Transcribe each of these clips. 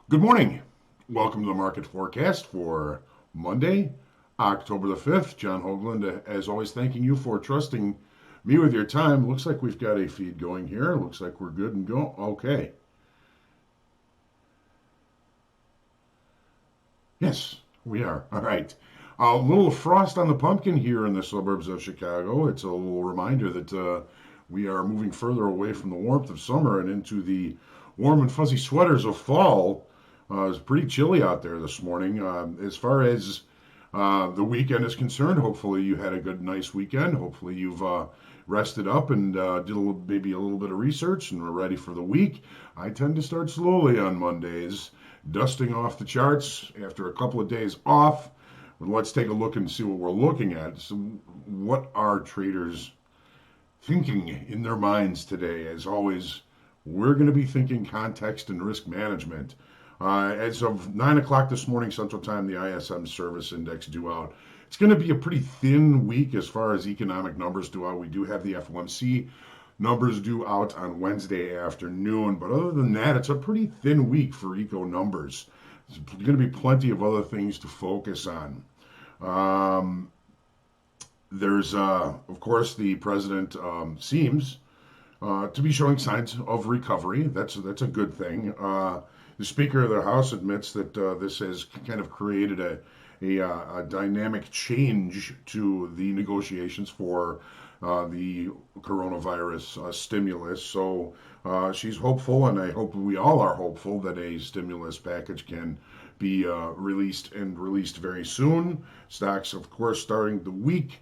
Good morning. Welcome to the market forecast for Monday, October the 5th. John Hoagland, as always, thanking you for trusting me with your time. Looks like we've got a feed going here. Looks like we're good and go. Okay. Yes, we are. All right. A little frost on the pumpkin here in the suburbs of Chicago. It's a little reminder that we are moving further away from the warmth of summer and into the warm and fuzzy sweaters of fall. It's pretty chilly out there this morning. As far as the weekend is concerned, hopefully you had a good, nice weekend. Hopefully you've rested up and did maybe a little bit of research and are ready for the week. I tend to start slowly on Mondays, dusting off the charts after a couple of days off. Let's take a look and see what we're looking at. So, what are traders thinking in their minds today? As always, we're going to be thinking context and risk management. As of 9 o'clock this morning, Central Time, the ISM Service Index due out. It's going to be a pretty thin week as far as economic numbers due out. We do have the FOMC numbers due out on Wednesday afternoon, but other than that, it's a pretty thin week for eco numbers. There's going to be plenty of other things to focus on. Um, of course, the president seems to be showing signs of recovery. That's a good thing. The Speaker of the House admits that this has kind of created a dynamic change to the negotiations for the coronavirus stimulus. So she's hopeful, and I hope we all are hopeful that a stimulus package can be released very soon. Stocks, of course, starting the week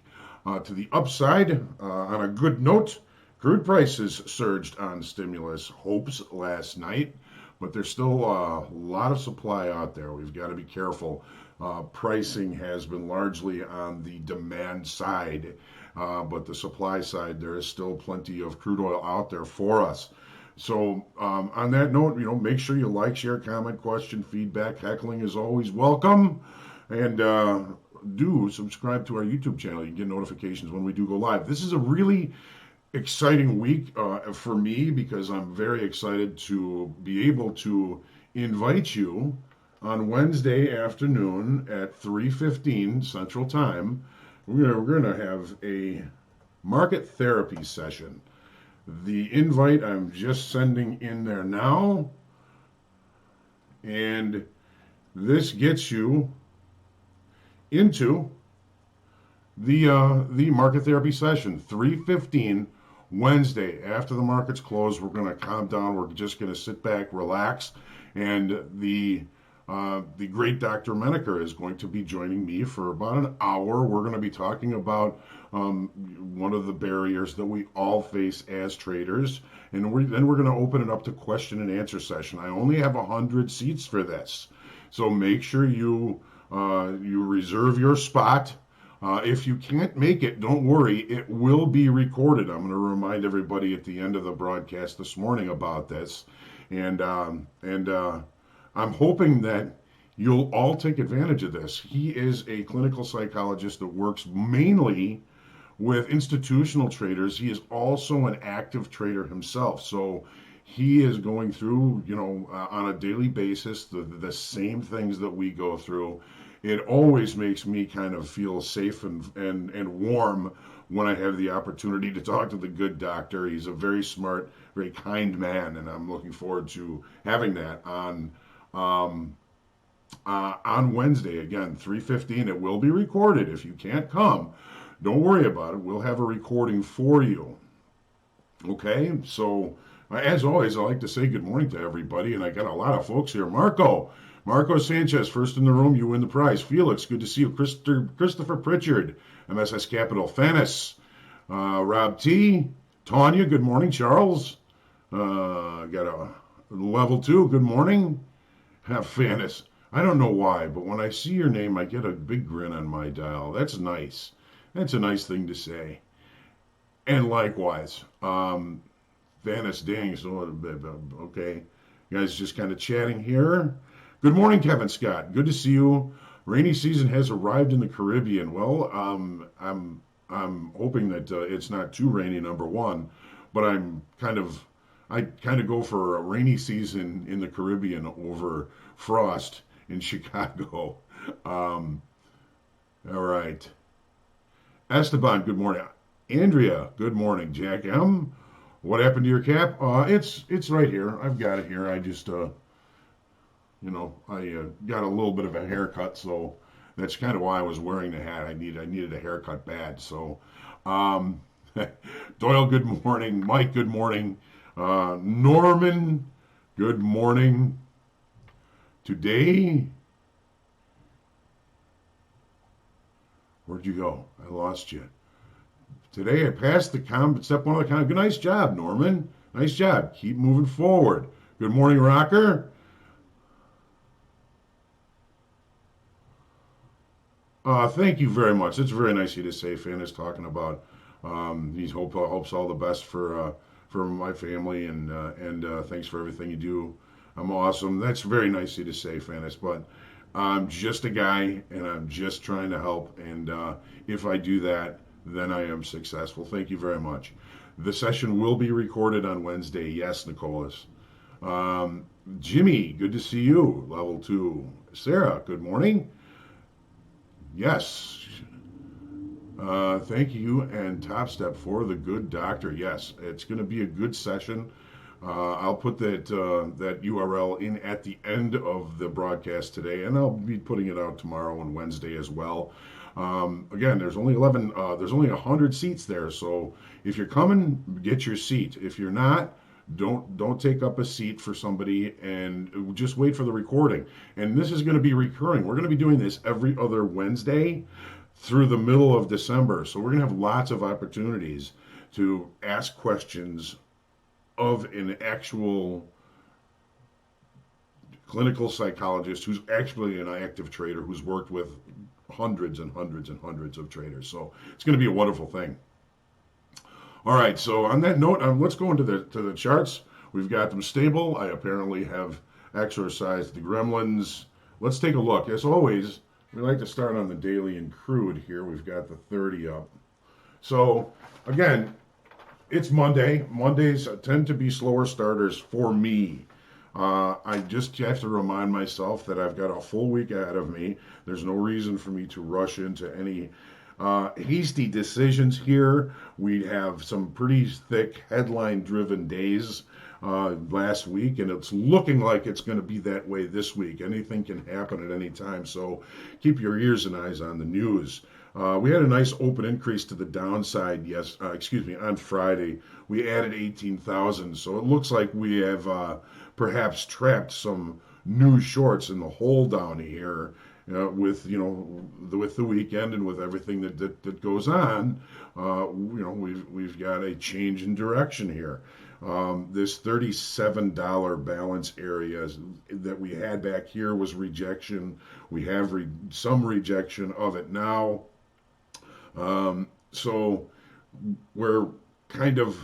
to the upside on a good note. Crude prices surged on stimulus hopes last night, but there's still a lot of supply out there. We've got to be careful. Pricing has been largely on the demand side, but the supply side, there is still plenty of crude oil out there for us. So, on that note, make sure you like, share, comment, question, feedback. Heckling is always welcome. And do subscribe to our YouTube channel. You can get notifications when we do go live. This is a really exciting week for me because I'm very excited to be able to invite you on Wednesday afternoon at 3:15 Central Time. We're gonna have a market therapy session. The invite I'm just sending in there now, and this gets you into the market therapy session 3:15 Wednesday after the markets close. We're going to calm down. We're just going to sit back, relax, and the great Dr. Menaker is going to be joining me for about an hour. We're going to be talking about one of the barriers that we all face as traders, and then we're going to open it up to question and answer session. I only have 100 seats for this, so make sure you reserve your spot. If you can't make it, don't worry. It will be recorded. I'm going to remind everybody at the end of the broadcast this morning about this, and I'm hoping that you'll all take advantage of this. He is a clinical psychologist that works mainly with institutional traders. He is also an active trader himself, so he is going through, on a daily basis, the same things that we go through. It always makes me kind of feel safe and warm when I have the opportunity to talk to the good doctor. He's a very smart, very kind man, and I'm looking forward to having that on Wednesday. Again, 3:15. It will be recorded. If you can't come, don't worry about it. We'll have a recording for you. Okay, so as always, I like to say good morning to everybody, and I got a lot of folks here. Marco Sanchez, first in the room, you win the prize. Felix, good to see you. Christopher Pritchard, MSS Capital. Fanis, Rob T. Tanya, good morning. Charles, got a level 2, good morning. Fanis, I don't know why, but when I see your name, I get a big grin on my dial. That's nice. That's a nice thing to say. And likewise, Vanis Dang, so okay. You guys just kind of chatting here. Good morning, Kevin Scott. Good to see you. Rainy season has arrived in the Caribbean. Well, I'm hoping that it's not too rainy, number one, but I'm kind of I kind of go for a rainy season in the Caribbean over frost in Chicago. Um, all right. Esteban, good morning. Andrea, good morning. Jack M, what happened to your cap? It's right here. I've got it here. I just I got a little bit of a haircut, so that's kind of why I was wearing the hat. I needed a haircut bad. So, um, Doyle, good morning. Mike, good morning. Norman, good morning. Today, where'd you go? I lost you. Today, I passed the step one of the Good, nice job, Norman. Nice job. Keep moving forward. Good morning, Rocker. Thank you very much. It's very nice of you to say. Fan is talking about. He hopes all the best for my family and thanks for everything you do. I'm awesome. That's very nice of you to say, Fanis. But I'm just a guy and I'm just trying to help. And if I do that, then I am successful. Thank you very much. The session will be recorded on Wednesday. Yes, Nicholas. Um, Jimmy, good to see you. Level two. Sarah, good morning. Yes. Thank you and Top Step for the good doctor. Yes, it's going to be a good session. I'll put that URL in at the end of the broadcast today, and I'll be putting it out tomorrow and Wednesday as well. Again, there's only 11. There's only 100 seats there, so if you're coming, get your seat. If you're not, don't take up a seat for somebody and just wait for the recording. And this is going to be recurring. We're going to be doing this every other Wednesday through the middle of December. So we're going to have lots of opportunities to ask questions of an actual clinical psychologist who's actually an active trader who's worked with hundreds and hundreds and hundreds of traders. So it's going to be a wonderful thing. All right. So on that note, let's go into the charts. We've got them stable. I apparently have exercised the gremlins. Let's take a look. As always, we like to start on the daily and crude here. We've got the 30 up. So again, it's Monday. Mondays tend to be slower starters for me. I just have to remind myself that I've got a full week ahead of me. There's no reason for me to rush into any hasty decisions here. We have some pretty thick headline driven days last week, and it's looking like it's going to be that way this week. Anything can happen at any time, so keep your ears and eyes on the news. We had a nice open increase to the downside. On Friday. We added 18,000, so it looks like we have perhaps trapped some new shorts in the hole down here. With the weekend and with everything that goes on, we've got a change in direction here. This $37 balance area that we had back here was rejection. We have some rejection of it now. So we're kind of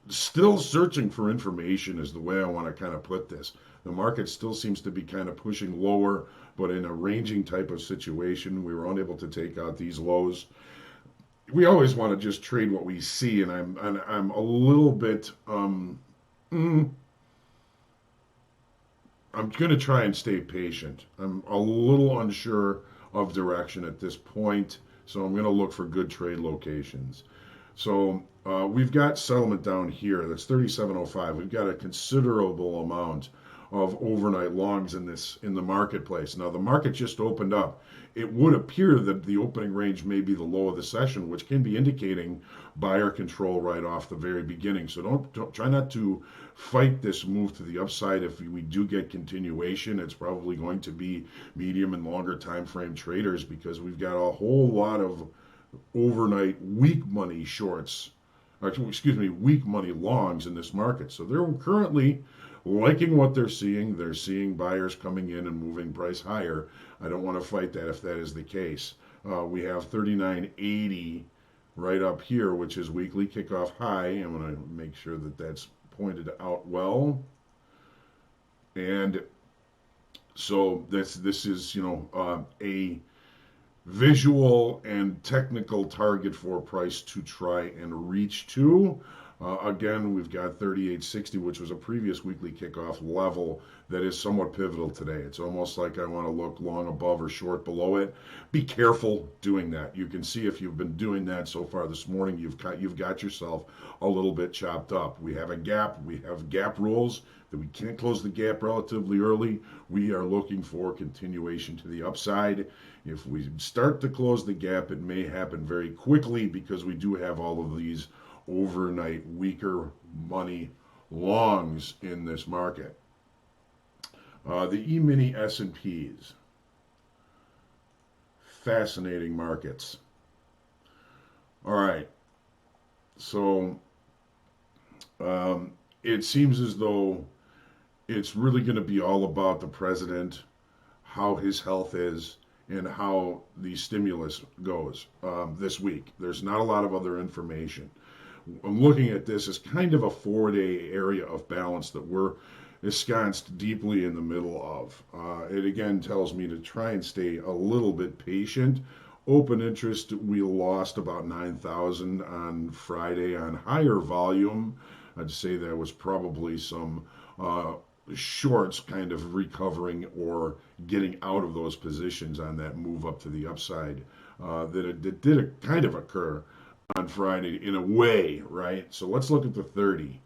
still searching for information, is the way I want to kind of put this. The market still seems to be kind of pushing lower, but in a ranging type of situation. We were unable to take out these lows. We always want to just trade what we see, and I'm a little bit I'm going to try and stay patient. I'm a little unsure of direction at this point, so I'm going to look for good trade locations. So we've got settlement down here. That's 37.05. We've got a considerable amount of overnight longs in the marketplace. Now the market just opened up. It would appear that the opening range may be the low of the session, which can be indicating buyer control right off the very beginning. So don't try not to fight this move to the upside. If we do get continuation, it's probably going to be medium and longer time frame traders, because we've got a whole lot of overnight weak money shorts, weak money longs in this market. So they're currently liking what they're seeing. They're seeing buyers coming in and moving price higher. I don't want to fight that if that is the case. We have 39.80 right up here, which is weekly kickoff high. I'm going to make sure that that's pointed out well. And so this is a visual and technical target for price to try and reach to. Again, we've got 3860, which was a previous weekly kickoff level that is somewhat pivotal today. It's almost like I want to look long above or short below it. Be careful doing that. You can see if you've been doing that so far this morning, you've got yourself a little bit chopped up. We have a gap. We have gap rules that we can't close the gap relatively early. We are looking for continuation to the upside. If we start to close the gap, it may happen very quickly because we do have all of these overnight weaker money longs in this market. The E-mini S&Ps, fascinating markets. All right, so it seems as though it's really going to be all about the president, how his health is, and how the stimulus goes this week. There's not a lot of other information. I'm looking at this as kind of a 4-day area of balance that we're ensconced deeply in the middle of. It again tells me to try and stay a little bit patient. Open interest, we lost about 9,000 on Friday on higher volume. I'd say that was probably some shorts kind of recovering or getting out of those positions on that move up to the upside. That did kind of occur on Friday in a way, right? So let's look at the 30.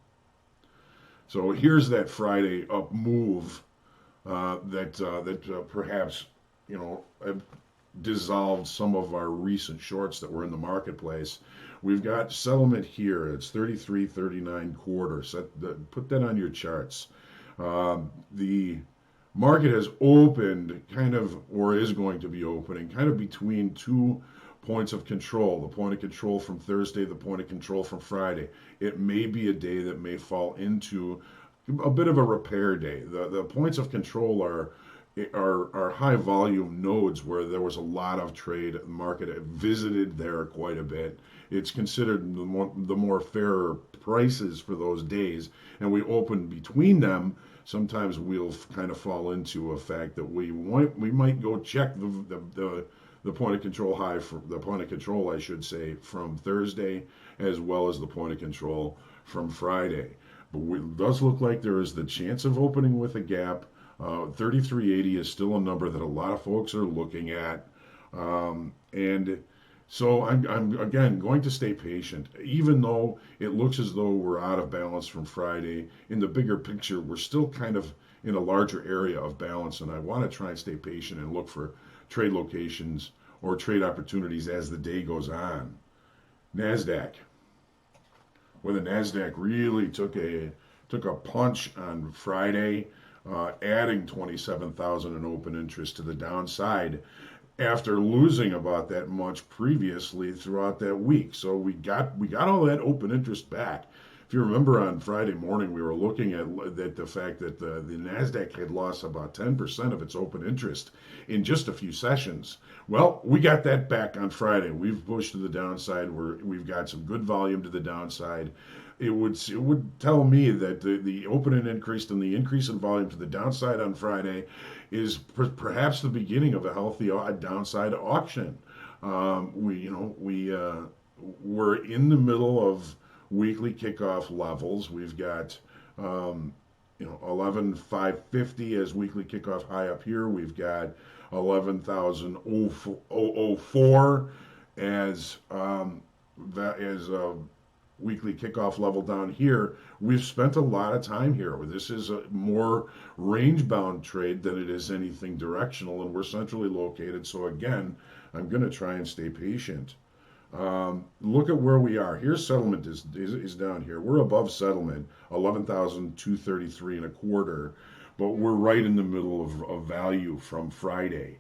So here's that Friday up move that perhaps dissolved some of our recent shorts that were in the marketplace. We've got settlement here. It's 33.39 quarters. Put that on your charts. The market has opened kind of, or is going to be opening, kind of between two points of control, the point of control from Thursday, the point of control from Friday. It may be a day that may fall into a bit of a repair day. The points of control are high volume nodes where there was a lot of trade. The market visited there quite a bit. It's considered the more fairer prices for those days, and we open between them. Sometimes we'll kind of fall into a fact that we might go check the point of control high, for the point of control, I should say, from Thursday, as well as the point of control from Friday. But it does look like there is the chance of opening with a gap. 3380 is still a number that a lot of folks are looking at. And so I'm again going to stay patient, even though it looks as though we're out of balance from Friday. In the bigger picture, we're still kind of in a larger area of balance, and I want to try and stay patient and look for trade locations or trade opportunities as the day goes on. NASDAQ, where the NASDAQ really took a punch on Friday, adding 27,000 in open interest to the downside after losing about that much previously throughout that week. So we got all that open interest back. If you remember on Friday morning, we were looking at the fact that the NASDAQ had lost about 10% of its open interest in just a few sessions. Well, we got that back on Friday. We've pushed to the downside. We've got some good volume to the downside. It would tell me that the opening increase and the increase in volume to the downside on Friday is perhaps the beginning of a healthy downside auction. We're in the middle of weekly kickoff levels. We've got 11,550 as weekly kickoff high up here. We've got 11,004 as that is a weekly kickoff level down here. We've spent a lot of time here. This is a more range-bound trade than it is anything directional, and we're centrally located. So again, I'm going to try and stay patient. Look at where we are. Here's settlement is down here. We're above settlement, 11,233 and a quarter, but we're right in the middle of value from Friday.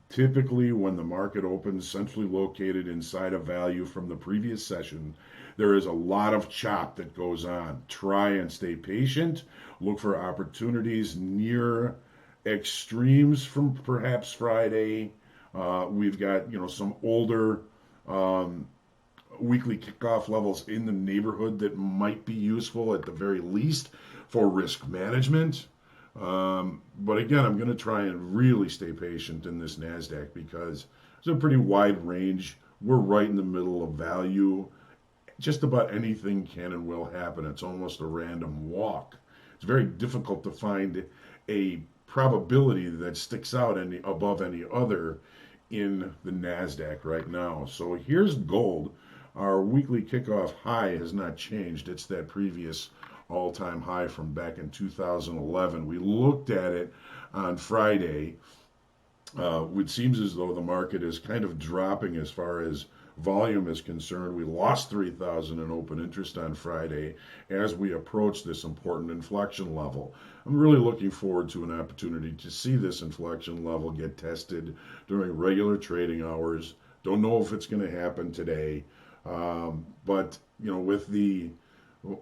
Typically, when the market opens centrally located inside of value from the previous session, there is a lot of chop that goes on. Try and stay patient. Look for opportunities near extremes from perhaps Friday. We've got some older weekly kickoff levels in the neighborhood that might be useful at the very least for risk management. But again, I'm going to try and really stay patient in this NASDAQ because it's a pretty wide range. We're right in the middle of value just about anything can and will happen. It's almost a random walk. It's very difficult to find a probability that sticks out any above any other in the Nasdaq right now. So here's gold. Our weekly kickoff high has not changed. It's that previous all-time high from back in 2011. We looked at it on Friday. It seems as though the market is kind of dropping as far as volume is concerned. We lost 3,000 in open interest on Friday as we approach this important inflection level. I'm really looking forward to an opportunity to see this inflection level get tested during regular trading hours. Don't know if it's going to happen today, but with the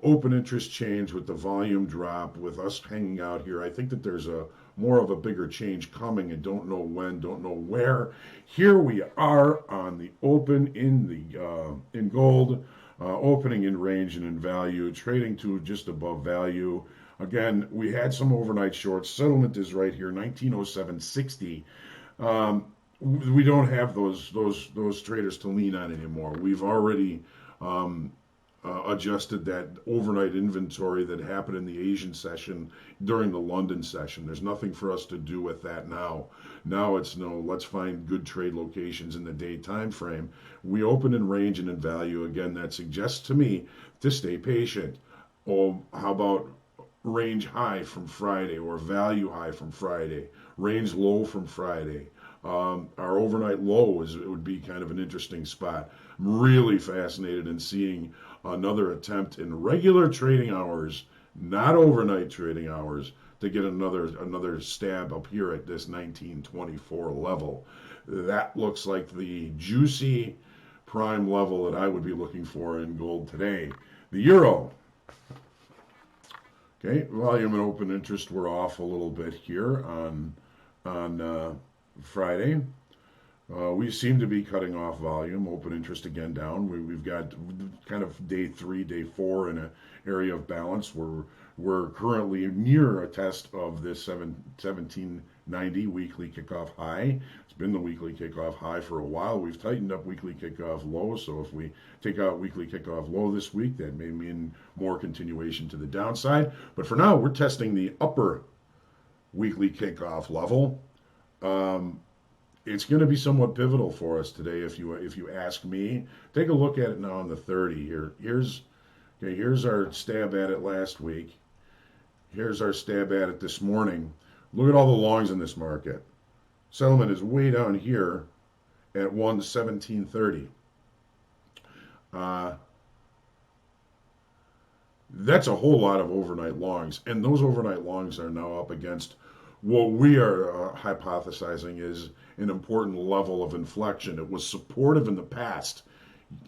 open interest change, with the volume drop, with us hanging out here, I think that there's a more of a bigger change coming, and don't know when, don't know where. Here we are on the open in gold, opening in range and in value, trading to just above value. Again, we had some overnight shorts. Settlement is right here, 1907.60. We don't have those traders to lean on anymore. We've already adjusted that overnight inventory that happened in the Asian session during the London session. There's nothing for us to do with that now. Now it's let's find good trade locations in the day time frame. We open in range and in value. Again, that suggests to me to stay patient. Oh, how about range high from Friday or value high from Friday, range low from Friday? Our overnight low it would be kind of an interesting spot. I'm really fascinated in seeing another attempt in regular trading hours, not overnight trading hours, to get another stab up here at this 1924 level. That looks like the juicy prime level that I would be looking for in gold today. The euro. Okay, volume and open interest were off a little bit here on Friday. We seem to be cutting off volume. Open interest again down. We've got kind of day 3, day 4 in an area of balance. We're currently near a test of this 1790 weekly kickoff high. It's been the weekly kickoff high for a while. We've tightened up weekly kickoff low. So if we take out weekly kickoff low this week, that may mean more continuation to the downside. But for now, we're testing the upper weekly kickoff level. It's going to be somewhat pivotal for us today, if you ask me. Take a look at it now on the 30 here. Here's our stab at it last week. Here's our stab at it this morning. Look at all the longs in this market. Settlement is way down here at 117.30. That's a whole lot of overnight longs, and those overnight longs are now up against what we are hypothesizing is an important level of inflection. It was supportive in the past.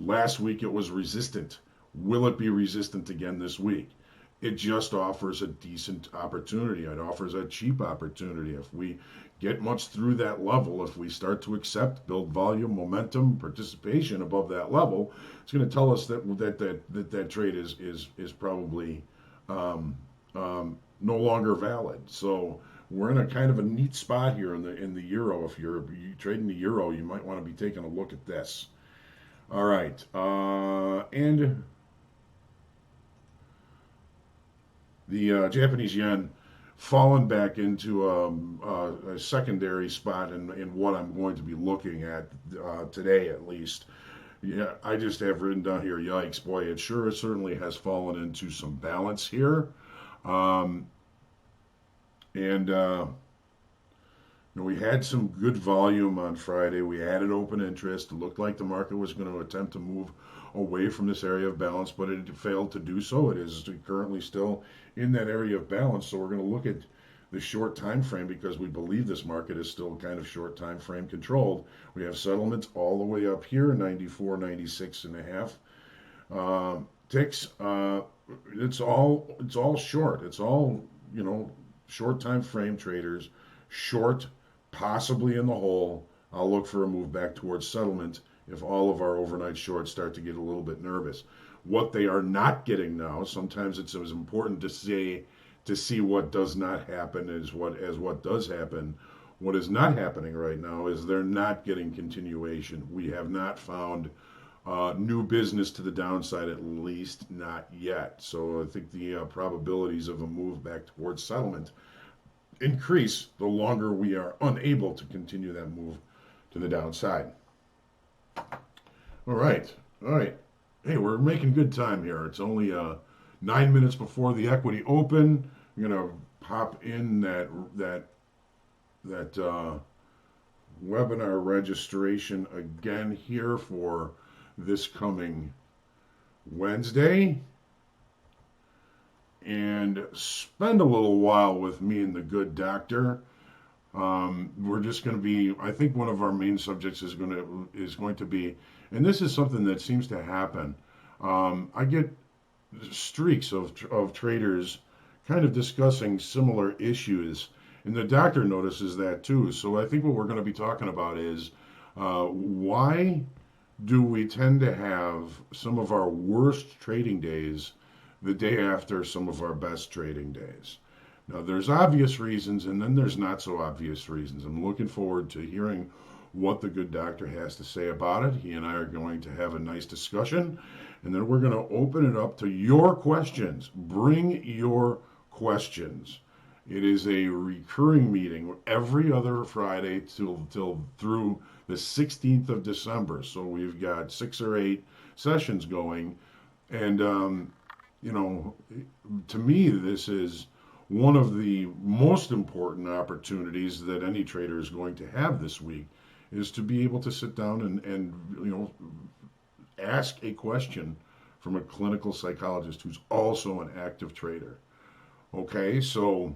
Last week it was resistant. Will it be resistant again this week? It just offers a decent opportunity. It offers a cheap opportunity. If we get much through that level, if we start to accept, build volume, momentum, participation above that level, it's going to tell us that trade is probably no longer valid. So we're in a kind of a neat spot here in the euro. If you're trading the euro, you might want to be taking a look at this. All right, and the Japanese yen fallen back into a secondary spot in what I'm going to be looking at today, at least. Yeah, I just have written down here, yikes, boy, it certainly has fallen into some balance here. We had some good volume on Friday. We added open interest. It looked like the market was going to attempt to move away from this area of balance, but it failed to do so. It is currently still in that area of balance. So we're going to look at the short time frame because we believe this market is still kind of short time frame controlled. We have settlements all the way up here, 94, 96 and a half ticks. It's all short. It's all short time frame traders, short, possibly in the hole. I'll look for a move back towards settlement if all of our overnight shorts start to get a little bit nervous. What they are not getting now, sometimes it's as important to see what does not happen as what does happen. What is not happening right now is they're not getting continuation. We have not found new business to the downside, at least not yet. So I think the probabilities of a move back towards settlement increase the longer we are unable to continue that move to the downside. All right, all right. Hey, we're making good time here. It's only 9 minutes before the equity open. I'm gonna pop in that webinar registration again here for this coming Wednesday, and spend a little while with me and the good doctor. We're just going to be. I think one of our main subjects is going to be, and this is something that seems to happen. I get streaks of traders kind of discussing similar issues, and the doctor notices that too. So I think what we're going to be talking about is why do we tend to have some of our worst trading days the day after some of our best trading days? Now, there's obvious reasons, and then there's not so obvious reasons. I'm looking forward to hearing what the good doctor has to say about it. He and I are going to have a nice discussion, and then we're going to open it up to your questions. Bring your questions. It is a recurring meeting every other Friday till through the 16th of December. So we've got 6 or 8 sessions going, and to me, this is one of the most important opportunities that any trader is going to have this week, is to be able to sit down and ask a question from a clinical psychologist who's also an active trader. Okay, so,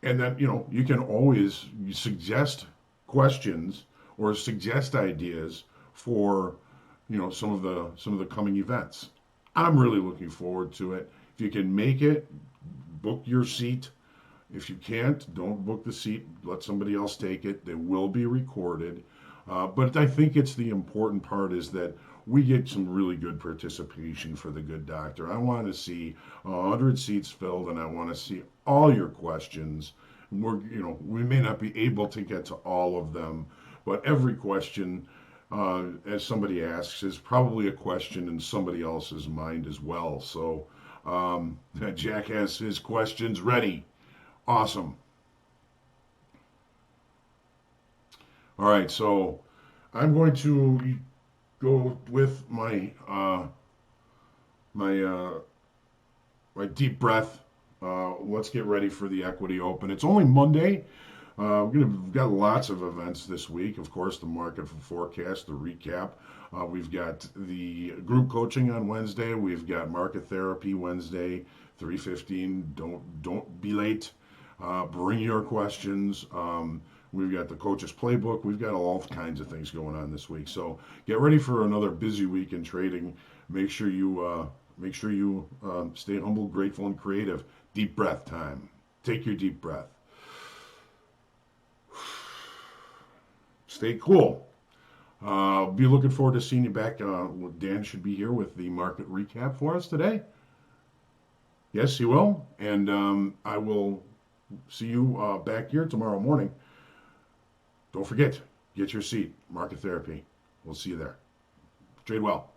and then you can always suggest questions or suggest ideas for some of the coming events. I'm really looking forward to it. If you can make it, book your seat. If you can't, don't book the seat. Let somebody else take it. They will be recorded. But I think it's the important part is that we get some really good participation for the good doctor. I want to see 100 seats filled, and I want to see all your questions. We may not be able to get to all of them, but every question, as somebody asks, is probably a question in somebody else's mind as well. So Jack has his questions ready. Awesome. All right, so I'm going to go with my deep breath. Let's get ready for the equity open. It's only Monday. We've got lots of events this week. Of course, the market forecast, the recap. We've got the group coaching on Wednesday. We've got market therapy Wednesday, 3:15. Don't be late. Bring your questions. We've got the coach's playbook. We've got all kinds of things going on this week. So get ready for another busy week in trading. Make sure you stay humble, grateful, and creative. Deep breath time. Take your deep breath. Stay cool. Be looking forward to seeing you back. Dan should be here with the market recap for us today. Yes, he will. And I will see you back here tomorrow morning. Don't forget, get your seat. Market therapy. We'll see you there. Trade well.